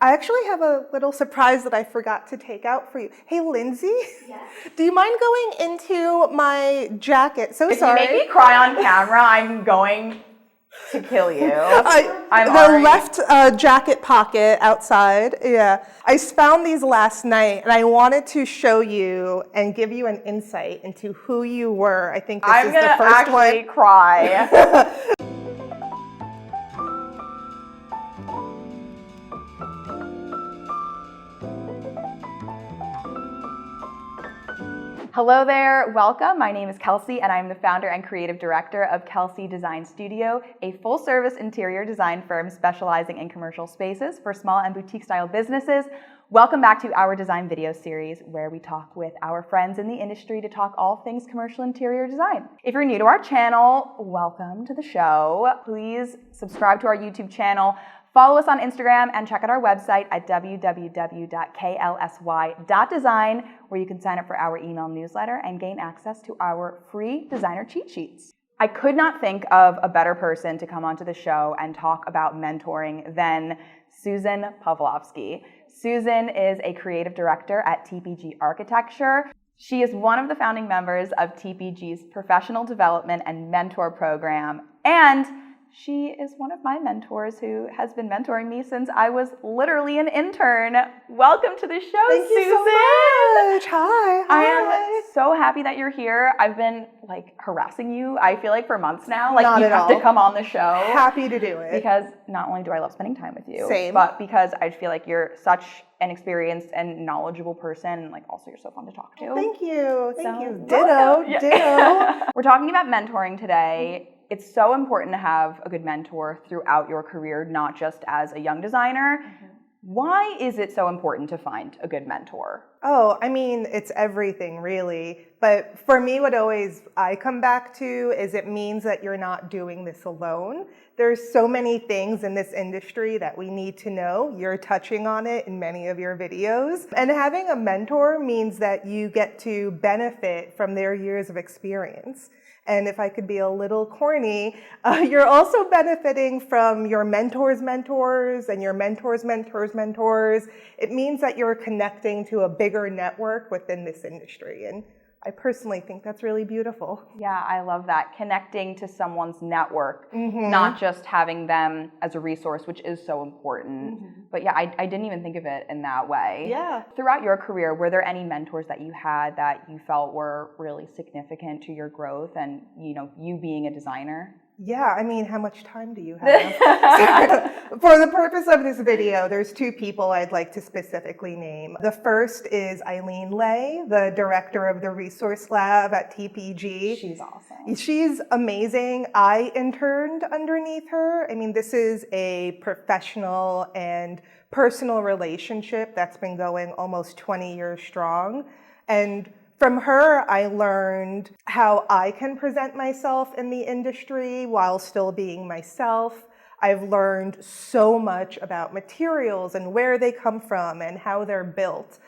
I actually have a little surprise that I forgot to take out for you. Hey, Lindsay? Yes. Do you mind going into my jacket? So sorry. If you make me cry on camera, I'm going to kill you. The left jacket pocket outside, yeah. I found these last night, and I wanted to show you and give you an insight into who you were. I think this is the first one. I'm gonna actually cry. Hello there, welcome. My name is KLSY and I'm the founder and creative director of KLSY Design Studio, a full-service interior design firm specializing in commercial spaces for small and boutique-style businesses. Welcome back to our design video series where we talk with our friends in the industry to talk all things commercial interior design. If you're new to our channel, welcome to the show. Please subscribe to our YouTube channel. Follow us on Instagram and check out our website at www.klsy.design, where you can sign up for our email newsletter and gain access to our free designer cheat sheets. I could not think of a better person to come onto the show and talk about mentoring than Susan Pavlovsky. Susan is a creative director at TPG Architecture. She is one of the founding members of TPG's professional development and mentor program, and she is one of my mentors who has been mentoring me since I was literally an intern. Welcome to the show, Thank Susan. you so much. Hi. I am so happy that you're here. I've been harassing you, I feel like, for months now. Not you at have all. to come on the show. Happy to do it. Because not only do I love spending time with you, Same. but because I feel like you're such an experienced and knowledgeable person, and also you're so fun to talk to. Thank you. Thank you. Welcome. Ditto. Ditto. We're talking about mentoring today. It's so important to have a good mentor throughout your career, not just as a young designer. Mm-hmm. Why is it so important to find a good mentor? Oh, I mean, it's everything really. But for me, what I come back to is it means that you're not doing this alone. There's so many things in this industry that we need to know. You're touching on it in many of your videos. And having a mentor means that you get to benefit from their years of experience. And if I could be a little corny, you're also benefiting from your mentor's mentors and your mentor's mentor's mentors. It means that you're connecting to a bigger network within this industry. And I personally think that's really beautiful. Yeah, I love that. Connecting to someone's network, Mm-hmm. not just having them as a resource, which is so important. Mm-hmm. But yeah, I didn't even think of it in that way. Yeah. Throughout your career, were there any mentors that you had that you felt were really significant to your growth and, you being a designer? Yeah, I mean, how much time do you have? For the purpose of this video, there's two people I'd like to specifically name. The first is Eileen Lay, the director of the Resource Lab at TPG. She's awesome. She's amazing. I interned underneath her. I mean, this is a professional and personal relationship that's been going almost 20 years strong. And from her, I learned how I can present myself in the industry while still being myself. I've learned so much about materials and where they come from and how they're built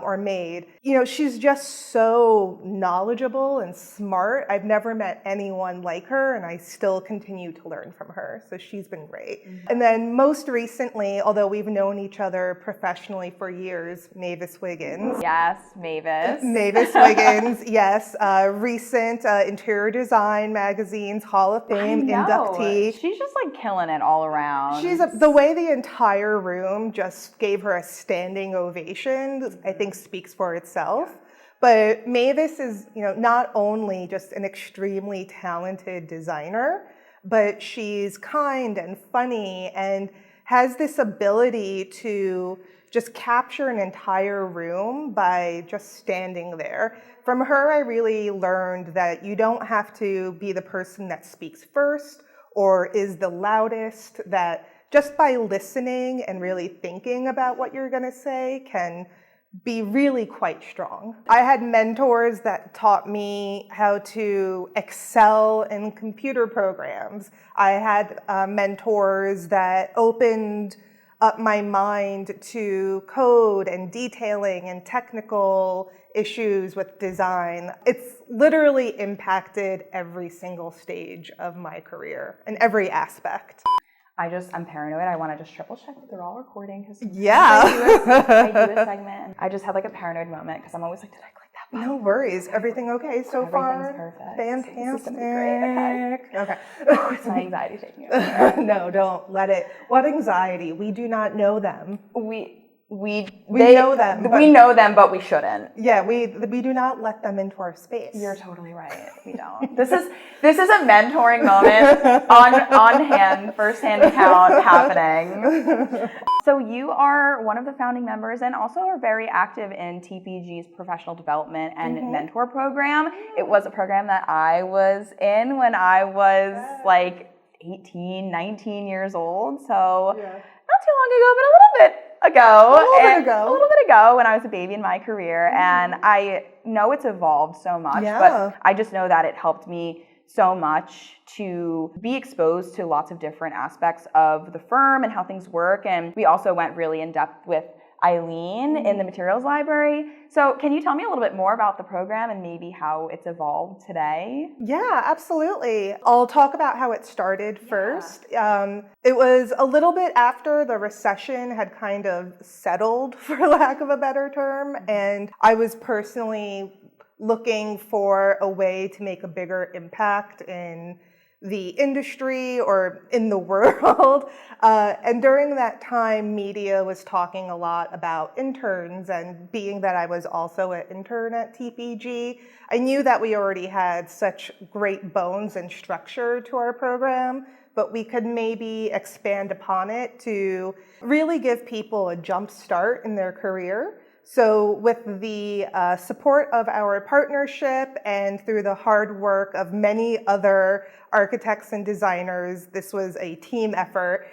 or made. She's just so knowledgeable and smart. I've never met anyone like her, and I still continue to learn from her. So she's been great. Mm-hmm. And then most recently, although we've known each other professionally for years, Mavis Wiggins. Yes, Mavis. Mavis Wiggins, yes. Recent Interior Design Magazine's Hall of Fame inductee. She's just killing it all around. The way the entire room just gave her a standing ovation, I think speaks for itself. But Mavis is, not only just an extremely talented designer, but she's kind and funny and has this ability to just capture an entire room by just standing there. From her, I really learned that you don't have to be the person that speaks first or is the loudest, that just by listening and really thinking about what you're going to say can be really quite strong. I had mentors that taught me how to excel in computer programs. I had mentors that opened up my mind to code and detailing and technical issues with design. It's literally impacted every single stage of my career and every aspect. I'm paranoid. I want to just triple check that they're all recording. Cause Yeah. I do a segment. And I just had like a paranoid moment because I'm always like, did I click that button? No worries. Everything okay so far? Everything's perfect. Fantastic. This is going to be great. Okay. It's my anxiety taking over. No, don't let it. What anxiety? We do not know them. We know them. We know them, but we shouldn't. Yeah, we do not let them into our space. You're totally right. We don't. This is a mentoring moment on hand, first-hand account happening. So you are one of the founding members and also are very active in TPG's professional development and mentor program. It was a program that I was in when I was like 18, 19 years old. So not too long ago, but a little bit ago when I was a baby in my career. And I know it's evolved so much, but I just know that it helped me so much to be exposed to lots of different aspects of the firm and how things work. And we also went really in depth with Eileen in the materials library. So can you tell me a little bit more about the program and maybe how it's evolved today? Yeah, absolutely. I'll talk about how it started first. It was a little bit after the recession had kind of settled, for lack of a better term, and I was personally looking for a way to make a bigger impact in the industry or in the world. And during that time, media was talking a lot about interns, and being that I was also an intern at TPG, I knew that we already had such great bones and structure to our program, but we could maybe expand upon it to really give people a jump start in their career. So with the support of our partnership and through the hard work of many other architects and designers, this was a team effort,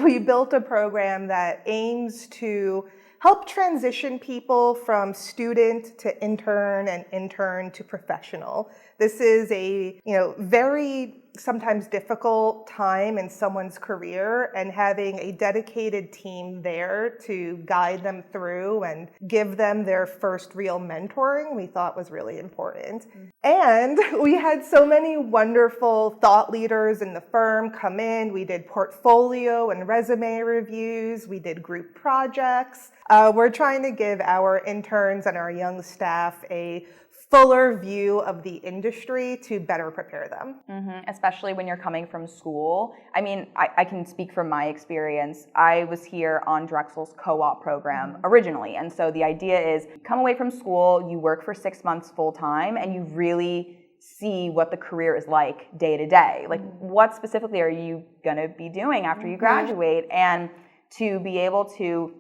we built a program that aims to help transition people from student to intern and intern to professional. This is a very sometimes difficult time in someone's career, and having a dedicated team there to guide them through and give them their first real mentoring, we thought was really important. And we had so many wonderful thought leaders in the firm come in. We did portfolio and resume reviews. We did group projects. We're trying to give our interns and our young staff a fuller view of the industry to better prepare them. Especially when you're coming from school. I mean, I can speak from my experience. I was here on Drexel's co-op program originally. And so the idea is come away from school, you work for 6 months full time, and you really see what the career is like day to day. Like what specifically are you gonna be doing after you graduate? And to be able to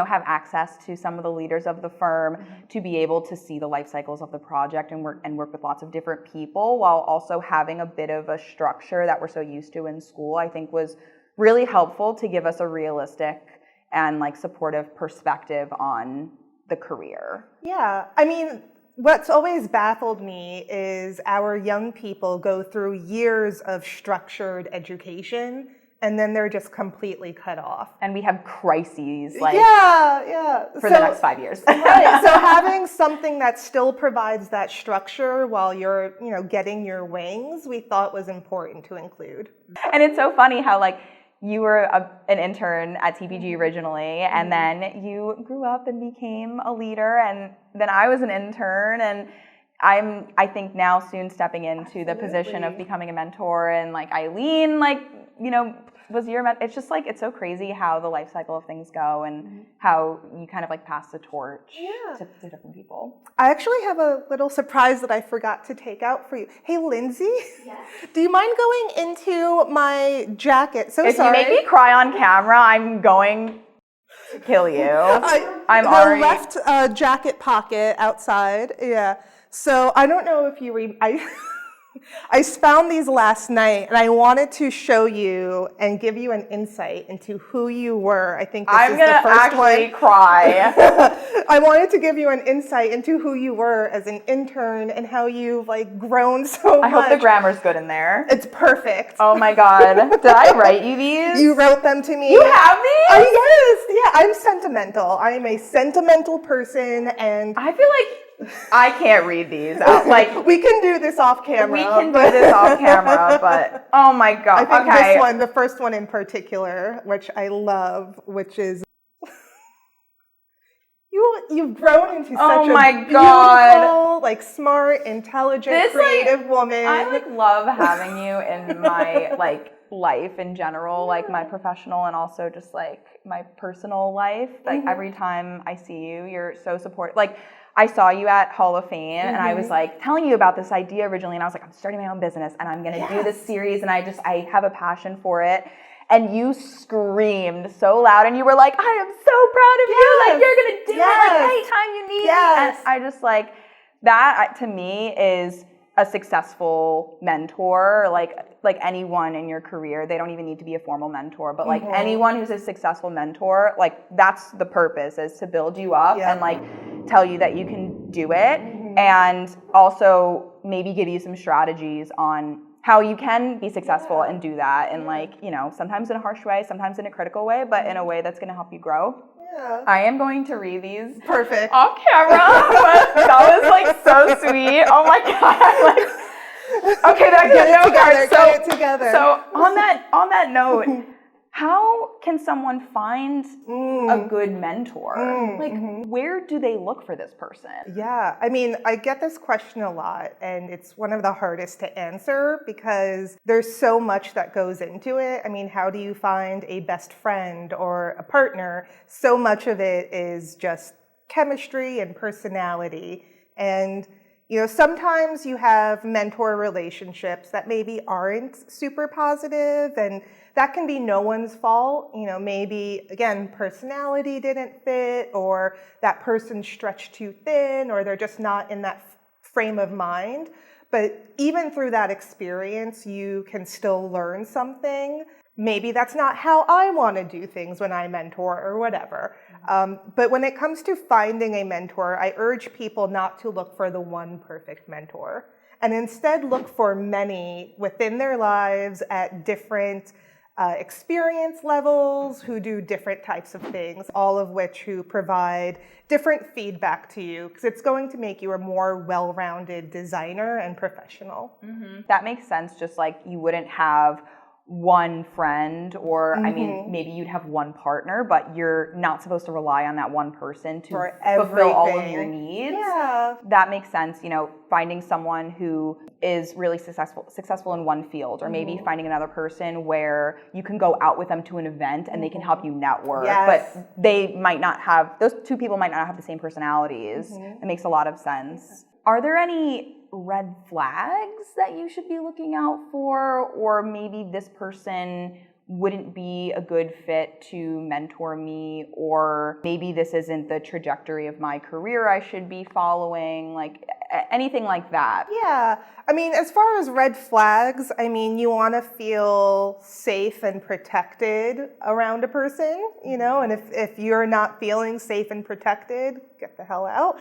have access to some of the leaders of the firm, to be able to see the life cycles of the project and work with lots of different people, while also having a bit of a structure that we're so used to in school, I think was really helpful to give us a realistic and supportive perspective on the career. Yeah, I mean, what's always baffled me is our young people go through years of structured education, and then they're just completely cut off. And we have crises for the next 5 years. Right. So having something that still provides that structure while you're, getting your wings, we thought was important to include. And it's so funny how you were an intern at TPG originally, and then you grew up and became a leader, and then I was an intern, and I think now soon stepping into the position of becoming a mentor, and Eileen, was your it's just it's so crazy how the life cycle of things go, and how you kind of pass the torch to different people. I actually have a little surprise that I forgot to take out for you. Hey, Lindsay, do you mind going into my jacket? If sorry. If you make me cry on camera, I'm going to kill you. I'm the already left jacket pocket outside. Yeah. So I don't know if you I found these last night, and I wanted to show you and give you an insight into who you were. I think this is the first one. I'm gonna actually cry. I wanted to give you an insight into who you were as an intern and how you've grown so much. I hope the grammar's good in there. It's perfect. Oh my god. Did I write you these? You wrote them to me. You have these? Yes. Yeah, I'm sentimental. I am a sentimental person, and I feel I can't read these out. Like, we can do this off camera. We can do this off camera, but oh my God. I think okay. this one, the first one in particular, which I love, which is you've grown into such a beautiful, like smart, intelligent, creative woman. I like love having you in my like life in general, like my professional and also just like my personal life. Like every time I see you, you're so supportive. Like I saw you at Hall of Fame and I was like telling you about this idea originally and I was like, I'm starting my own business and I'm going to do this series and I have a passion for it. And you screamed so loud and you were like, I am so proud of you. Like you're going to do it like anytime you need me. And I just like, that to me is a successful mentor. Like anyone in your career, they don't even need to be a formal mentor, but like anyone who's a successful mentor, like that's the purpose, is to build you up and like tell you that you can do it. And also maybe give you some strategies on how you can be successful and do that. And like, you know, sometimes in a harsh way, sometimes in a critical way, but in a way that's going to help you grow. Yeah. I am going to read these off camera, but that was like so sweet. Oh my God. I'm like, okay, that's get it together. So on that note, how can someone find a good mentor? Like, where do they look for this person? Yeah, I mean, I get this question a lot, and it's one of the hardest to answer because there's so much that goes into it. I mean, how do you find a best friend or a partner? So much of it is just chemistry and personality. And you know, sometimes you have mentor relationships that maybe aren't super positive, and that can be no one's fault. You know, maybe, again, personality didn't fit, or that person stretched too thin, or they're just not in that frame of mind. But even through that experience, you can still learn something. Maybe that's not how I want to do things when I mentor or whatever. But when it comes to finding a mentor, I urge people not to look for the one perfect mentor, and instead look for many within their lives at different experience levels, who do different types of things, all of which who provide different feedback to you, because it's going to make you a more well-rounded designer and professional. That makes sense. Just like you wouldn't have one friend, or I mean, maybe you'd have one partner, but you're not supposed to rely on that one person to fulfill all of your needs. Yeah. That makes sense. You know, finding someone who is really successful in one field, or maybe finding another person where you can go out with them to an event and they can help you network, but they might not have, those two people might not have the same personalities. It makes a lot of sense. Are there any red flags that you should be looking out for, or maybe this person wouldn't be a good fit to mentor me, or maybe this isn't the trajectory of my career I should be following, like anything like that? Yeah, I mean, as far as red flags, I mean, you want to feel safe and protected around a person, you know, and if you're not feeling safe and protected, get the hell out.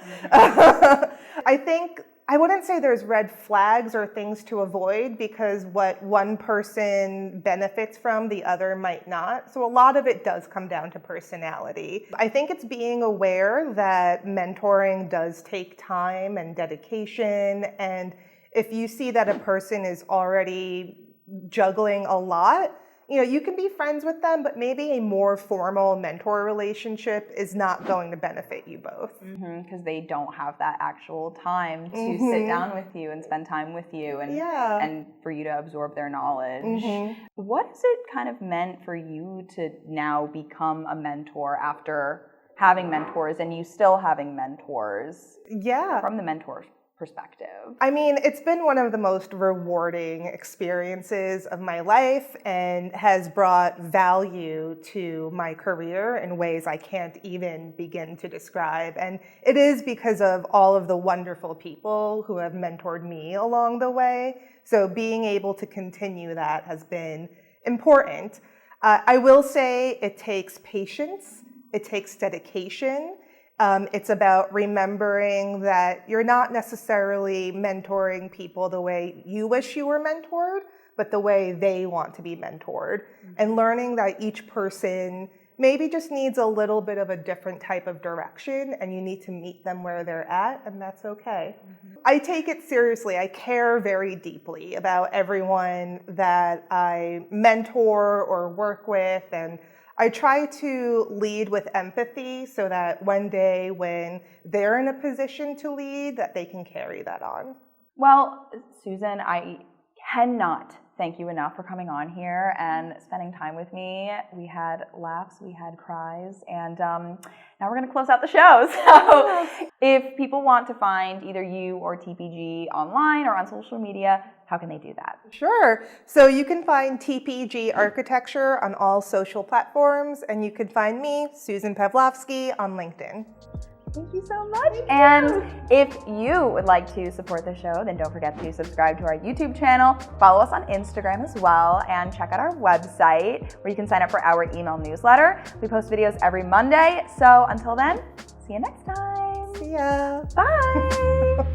I wouldn't say there's red flags or things to avoid, because what one person benefits from, the other might not. So a lot of it does come down to personality. I think it's being aware that mentoring does take time and dedication. And if you see that a person is already juggling a lot, you know, you can be friends with them, but maybe a more formal mentor relationship is not going to benefit you both. Because they don't have that actual time to sit down with you and spend time with you, and for you to absorb their knowledge. What has it kind of meant for you to now become a mentor after having mentors, and you still having mentors? Yeah. From the mentor's perspective. I mean, it's been one of the most rewarding experiences of my life, and has brought value to my career in ways I can't even begin to describe. And it is because of all of the wonderful people who have mentored me along the way. So being able to continue that has been important. I will say it takes patience, it takes dedication. It's about remembering that you're not necessarily mentoring people the way you wish you were mentored, but the way they want to be mentored. And learning that each person maybe just needs a little bit of a different type of direction, and you need to meet them where they're at, and that's okay. I take it seriously. I care very deeply about everyone that I mentor or work with, and I try to lead with empathy so that one day when they're in a position to lead, that they can carry that on. Well, Susan, I cannot thank you enough for coming on here and spending time with me. We had laughs, we had cries, and now we're going to close out the show. So if people want to find either you or TPG online or on social media, how can they do that? Sure. So you can find TPG Architecture on all social platforms, and you can find me, Susan Pavlovsky, on LinkedIn. Thank you so much. And if you would like to support the show, then don't forget to subscribe to our YouTube channel, follow us on Instagram as well, and check out our website where you can sign up for our email newsletter. We post videos every Monday. So until then, see you next time. See ya. Bye.